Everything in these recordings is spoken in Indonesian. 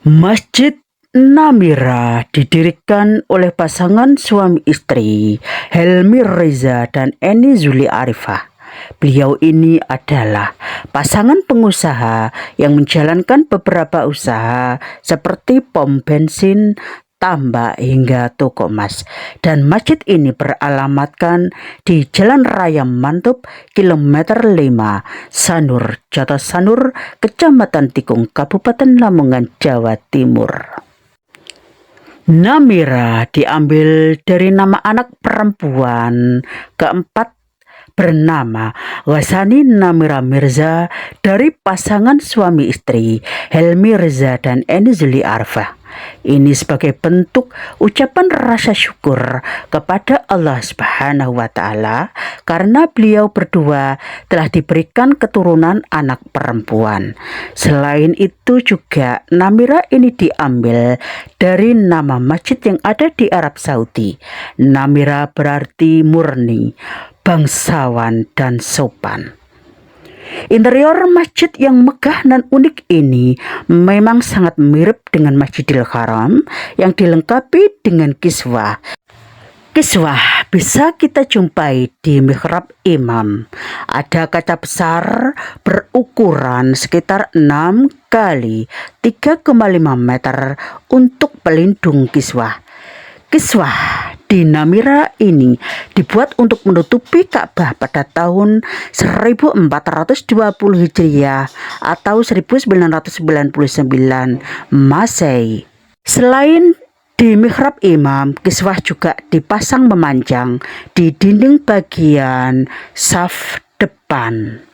Masjid Namira didirikan oleh pasangan suami istri Helmi Reza dan Eni Zuli Arifah. Beliau ini adalah pasangan pengusaha yang menjalankan beberapa usaha seperti pom bensin, tambak hingga toko emas. Dan masjid ini beralamatkan di Jalan Raya Mantub kilometer 5 Sanur, Jatah Sanur, Kecamatan Tikung, Kabupaten Lamongan, Jawa Timur. Namira diambil dari nama anak perempuan keempat bernama Wasani Namira Mirza dari pasangan suami istri Helmi Reza dan Eni Zuli Arifah. Ini sebagai bentuk ucapan rasa syukur kepada Allah Subhanahu wa Ta'ala karena beliau berdua telah diberikan keturunan anak perempuan. Selain itu juga Namira ini diambil dari nama masjid yang ada di Arab Saudi. Namira berarti murni, bangsawan dan sopan. Interior masjid yang megah dan unik ini memang sangat mirip dengan Masjidil Haram yang dilengkapi dengan kiswah. Kiswah bisa kita jumpai di mihrab imam. Ada kaca besar berukuran sekitar 6 kali 3,5 meter untuk pelindung kiswah. Kiswah di Namira ini dibuat untuk menutupi Ka'bah pada tahun 1420 Hijriah atau 1999 Masehi. Selain di mihrab imam, kiswah juga dipasang memanjang di dinding bagian saf depan.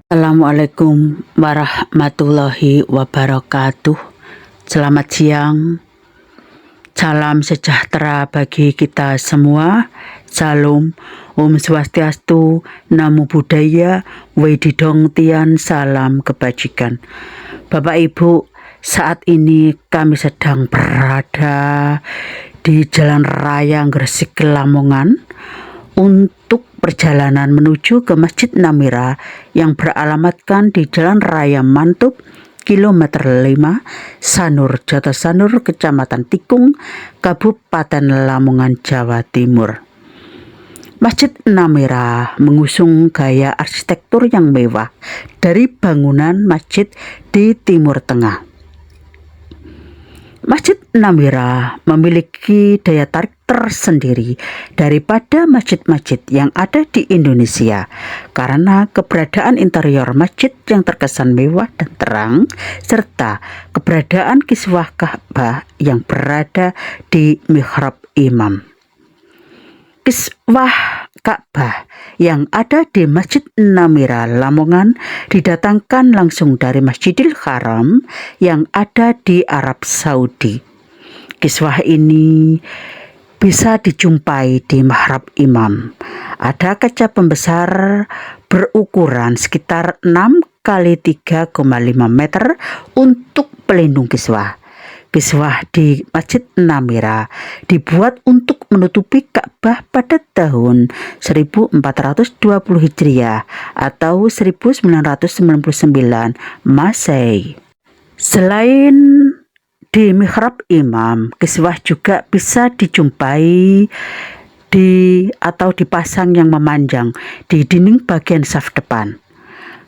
Assalamualaikum warahmatullahi wabarakatuh. Selamat siang. Salam sejahtera bagi kita semua. Salam, Om Swastiastu, Namo Buddhaya, Wedidong Tian, salam kebajikan. Bapak Ibu, saat ini kami sedang berada di Jalan Raya Gresik, Lamongan untuk perjalanan menuju ke Masjid Namira yang beralamatkan di Jalan Raya Mantub kilometer 5 Sanur, Jatah Sanur, Kecamatan Tikung, Kabupaten Lamongan, Jawa Timur. Masjid Namira mengusung gaya arsitektur yang mewah dari bangunan masjid di Timur Tengah. Masjid Namira memiliki daya tarik tersendiri daripada masjid-masjid yang ada di Indonesia karena keberadaan interior masjid yang terkesan mewah dan terang serta keberadaan kiswah Ka'bah yang berada di mihrab imam. Kiswah Ka'bah yang ada di Masjid Namira Lamongan didatangkan langsung dari Masjidil Haram yang ada di Arab Saudi. Kiswah ini bisa dijumpai di mihrab imam. Ada kaca pembesar berukuran sekitar 6 kali 3,5 meter untuk pelindung kiswah. Kiswah di Masjid Namira dibuat untuk menutupi Ka'bah pada tahun 1420 Hijriah atau 1999 Masehi. Selain di mihrab imam, kiswah juga bisa dijumpai atau dipasang yang memanjang di dinding bagian saf depan.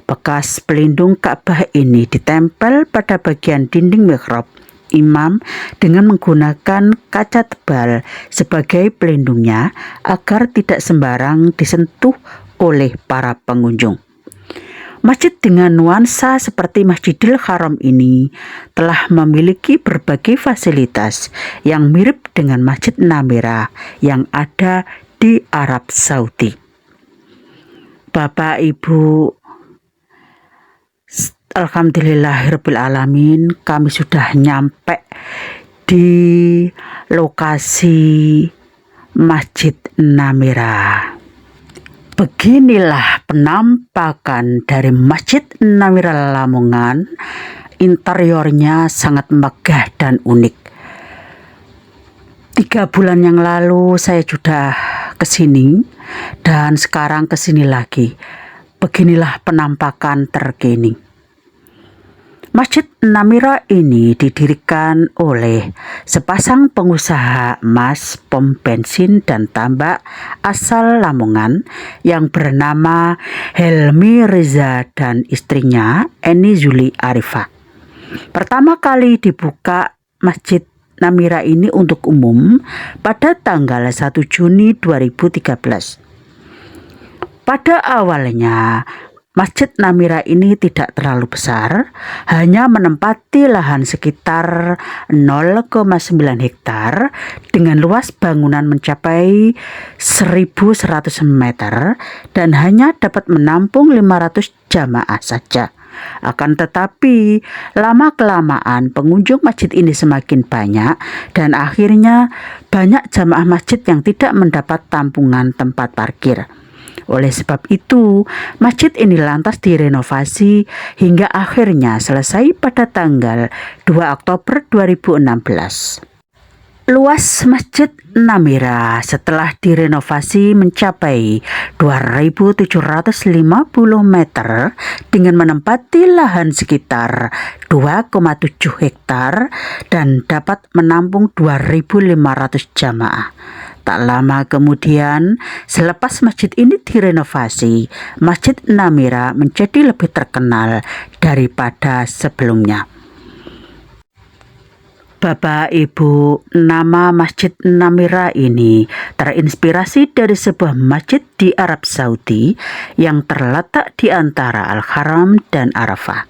Bekas pelindung Ka'bah ini ditempel pada bagian dinding mihrab imam dengan menggunakan kaca tebal sebagai pelindungnya agar tidak sembarang disentuh oleh para pengunjung. Masjid dengan nuansa seperti Masjidil Haram ini telah memiliki berbagai fasilitas yang mirip dengan Masjid Namira yang ada di Arab Saudi. Bapak Ibu, alhamdulillahirabbil alamin, kami sudah nyampe di lokasi Masjid Namira. Beginilah penampakan dari Masjid Namira Lamongan. Interiornya sangat megah dan unik. 3 bulan yang lalu saya sudah kesini dan sekarang kesini lagi. Beginilah penampakan terkini. Masjid Namira ini didirikan oleh sepasang pengusaha emas, pom bensin dan tambak asal Lamongan yang bernama Helmi Reza dan istrinya Eni Zuli Arifah. Pertama kali dibuka Masjid Namira ini untuk umum pada tanggal 1 Juni 2013. Pada awalnya Masjid Namira ini tidak terlalu besar, hanya menempati lahan sekitar 0,9 hektar dengan luas bangunan mencapai 1.100 meter dan hanya dapat menampung 500 jamaah saja. Akan tetapi lama-kelamaan pengunjung masjid ini semakin banyak dan akhirnya banyak jamaah masjid yang tidak mendapat tampungan tempat parkir. Oleh sebab itu, masjid ini lantas direnovasi hingga akhirnya selesai pada tanggal 2 Oktober 2016. Luas Masjid Namira setelah direnovasi mencapai 2.750 meter dengan menempati lahan sekitar 2,7 hektar dan dapat menampung 2.500 jamaah. Tak lama kemudian, selepas masjid ini direnovasi, Masjid Namira menjadi lebih terkenal daripada sebelumnya. Bapak Ibu, nama Masjid Namira ini terinspirasi dari sebuah masjid di Arab Saudi yang terletak di antara Al-Haram dan Arafah,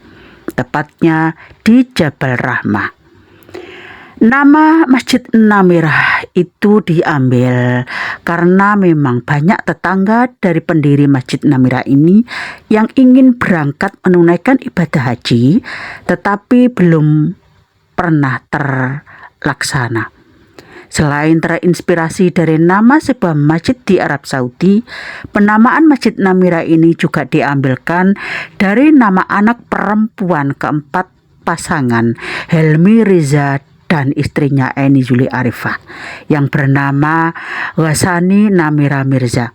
tepatnya di Jabal Rahmah. Nama Masjid Namira itu diambil karena memang banyak tetangga dari pendiri Masjid Namira ini yang ingin berangkat menunaikan ibadah haji tetapi belum pernah terlaksana. Selain terinspirasi dari nama sebuah masjid di Arab Saudi, penamaan Masjid Namira ini juga diambilkan dari nama anak perempuan keempat pasangan Helmi Reza dan istrinya Eni Zuli Arifah yang bernama Ghasani Namira Mirza.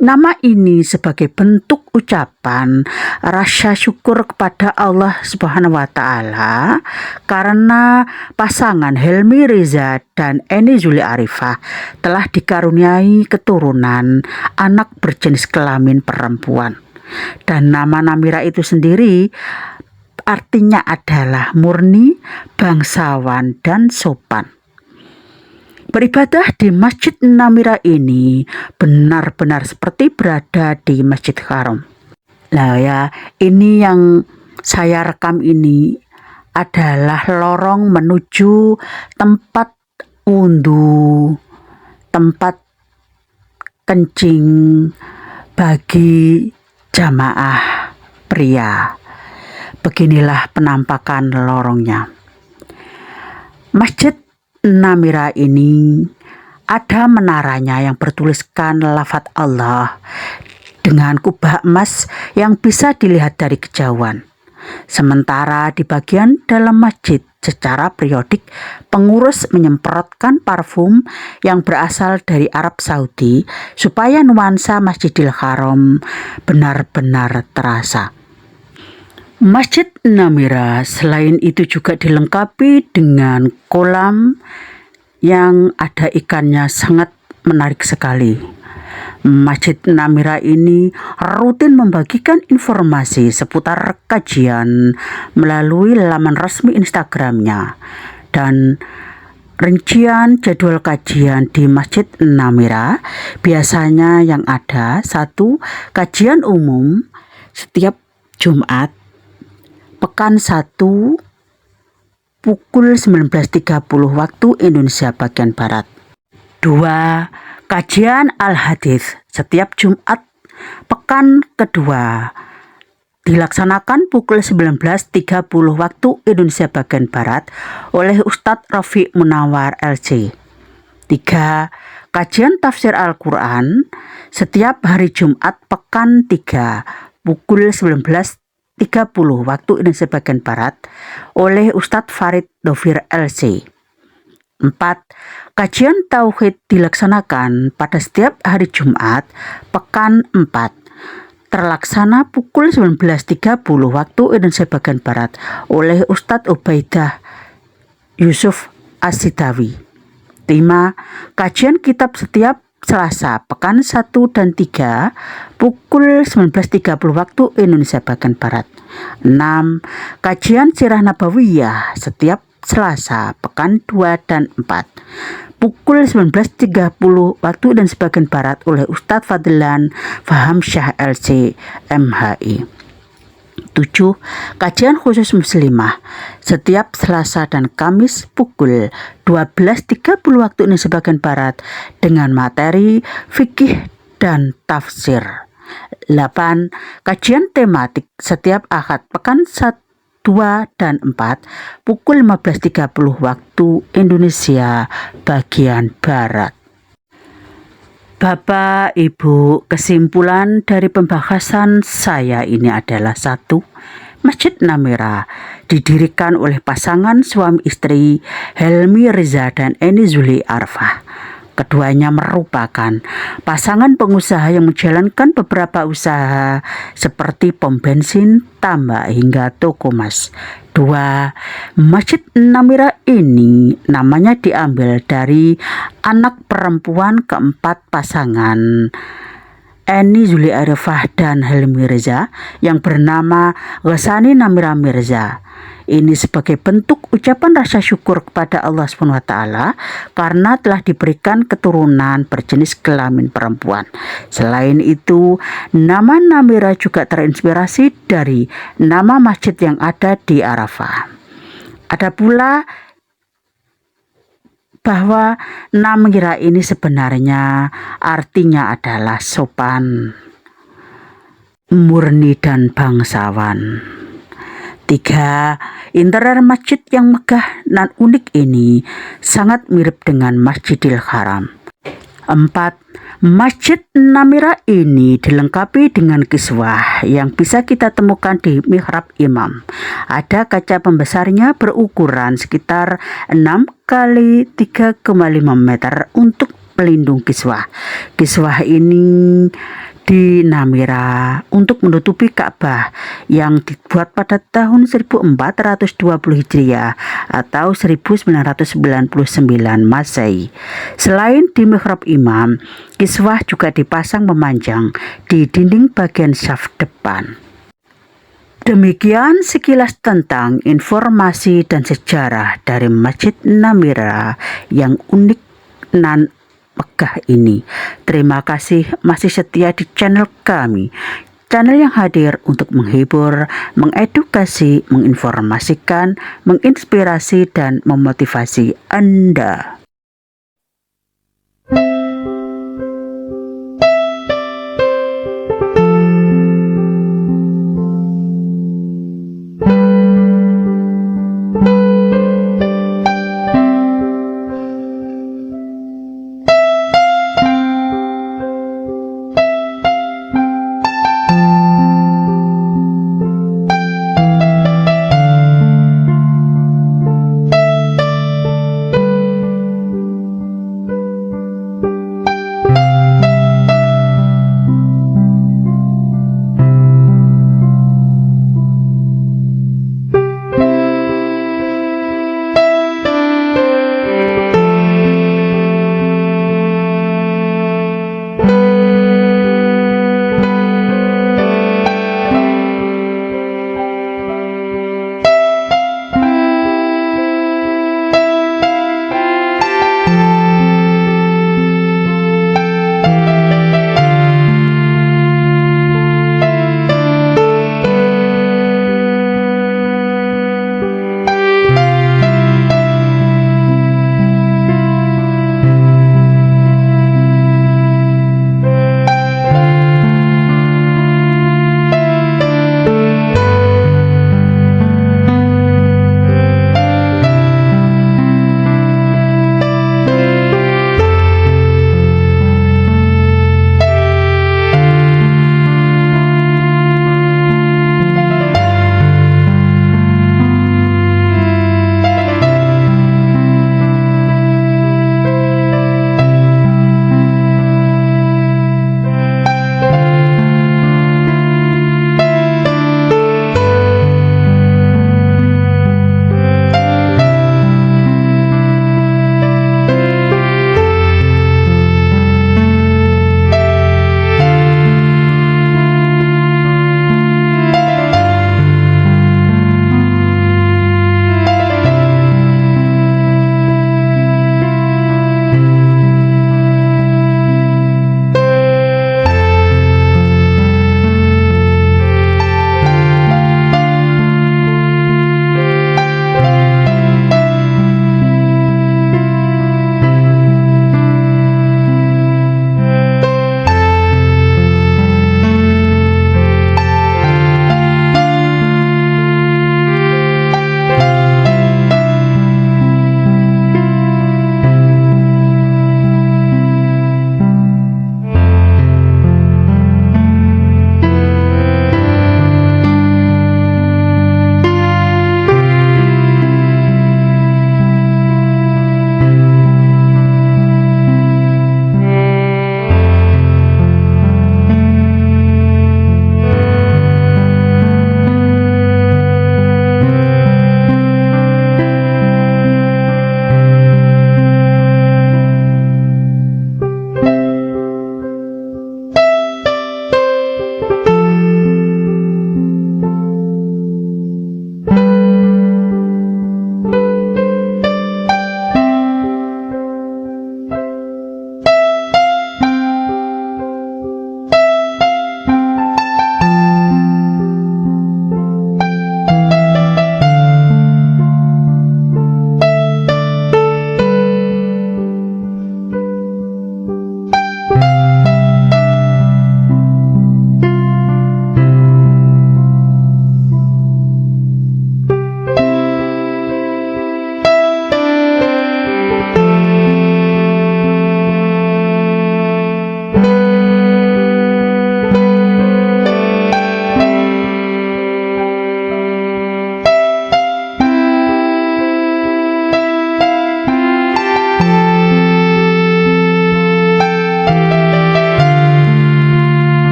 Nama ini sebagai bentuk ucapan rasa syukur kepada Allah Subhanahu wa Ta'ala karena pasangan Helmi Reza dan Eni Zuli Arifah telah dikaruniai keturunan anak berjenis kelamin perempuan. Dan nama Namira itu sendiri artinya adalah murni, bangsawan, dan sopan. Beribadah di Masjid Namira ini benar-benar seperti berada di Masjid Haram. Nah ya, ini yang saya rekam ini adalah lorong menuju tempat wudhu, tempat kencing bagi jamaah pria. Beginilah penampakan lorongnya. Masjid Namira ini ada menaranya yang bertuliskan lafaz Allah dengan kubah emas yang bisa dilihat dari kejauhan. Sementara di bagian dalam masjid secara periodik pengurus menyemprotkan parfum yang berasal dari Arab Saudi supaya nuansa Masjidil Haram benar-benar terasa. Masjid Namira selain itu juga dilengkapi dengan kolam yang ada ikannya, sangat menarik sekali. Masjid Namira ini rutin membagikan informasi seputar kajian melalui laman resmi Instagramnya, dan rincian jadwal kajian di Masjid Namira biasanya yang ada: 1. Kajian umum setiap Jumat, Pekan 1, pukul 19.30 waktu Indonesia bagian Barat. 2. Kajian Al-Hadis setiap Jumat pekan kedua dilaksanakan pukul 19.30 waktu Indonesia bagian Barat oleh Ustadz Rafiq Munawar LC. 3. Kajian Tafsir Al-Quran setiap hari Jumat pekan 3 pukul 19.30 waktu Indonesia bagian Barat oleh Ustadz Farid Dovir LC. 4. Kajian Tauhid dilaksanakan pada setiap hari Jumat pekan 4 terlaksana pukul 19.30 waktu Indonesia bagian Barat oleh Ustadz Ubaidah Yusuf As-Sidawi. 5. Kajian kitab setiap Selasa pekan 1 dan 3 pukul 19.30 waktu Indonesia bagian Barat. 6. Kajian Sirah Nabawiyah setiap Selasa pekan 2 dan 4 pukul 19.30 waktu dan sebagian Barat oleh Ustadz Fadlan Faham Syah LC MHI. 7. Kajian khusus muslimah setiap Selasa dan Kamis pukul 12.30 waktu Indonesia bagian Barat dengan materi fikih dan tafsir. 8. Kajian tematik setiap Ahad pekan 1, 2 dan 4 pukul 15.30 waktu Indonesia bagian Barat. Bapak, Ibu, kesimpulan dari pembahasan saya ini adalah 1. Masjid Namira didirikan oleh pasangan suami istri Helmi Reza dan Eni Zuli Arfah. Keduanya merupakan pasangan pengusaha yang menjalankan beberapa usaha seperti pom bensin, tambak hingga toko emas. 2. Masjid Namira ini namanya diambil dari anak perempuan keempat pasangan Eni Zuli Arfah dan Helmi Reza yang bernama Ghasani Namira Mirza. Ini sebagai bentuk ucapan rasa syukur kepada Allah SWT karena telah diberikan keturunan berjenis kelamin perempuan. Selain itu, nama Namira juga terinspirasi dari nama masjid yang ada di Arafah. Ada pula bahwa Namira ini sebenarnya artinya adalah sopan, murni dan bangsawan. 3. Interior masjid yang megah dan unik ini sangat mirip dengan Masjidil Haram. 4. Masjid Namira ini dilengkapi dengan kiswah yang bisa kita temukan di mihrab imam. Ada kaca pembesarnya berukuran sekitar 6 kali 3,5 meter untuk pelindung kiswah. Kiswah ini di Namira untuk menutupi Ka'bah yang dibuat pada tahun 1420 Hijriah atau 1999 Masehi. Selain di mihrab imam, kiswah juga dipasang memanjang di dinding bagian syaf depan. Demikian sekilas tentang informasi dan sejarah dari Masjid Namira yang unik dan megah ini. Terima kasih masih setia di channel kami, channel yang hadir untuk menghibur, mengedukasi, menginformasikan, menginspirasi dan memotivasi Anda.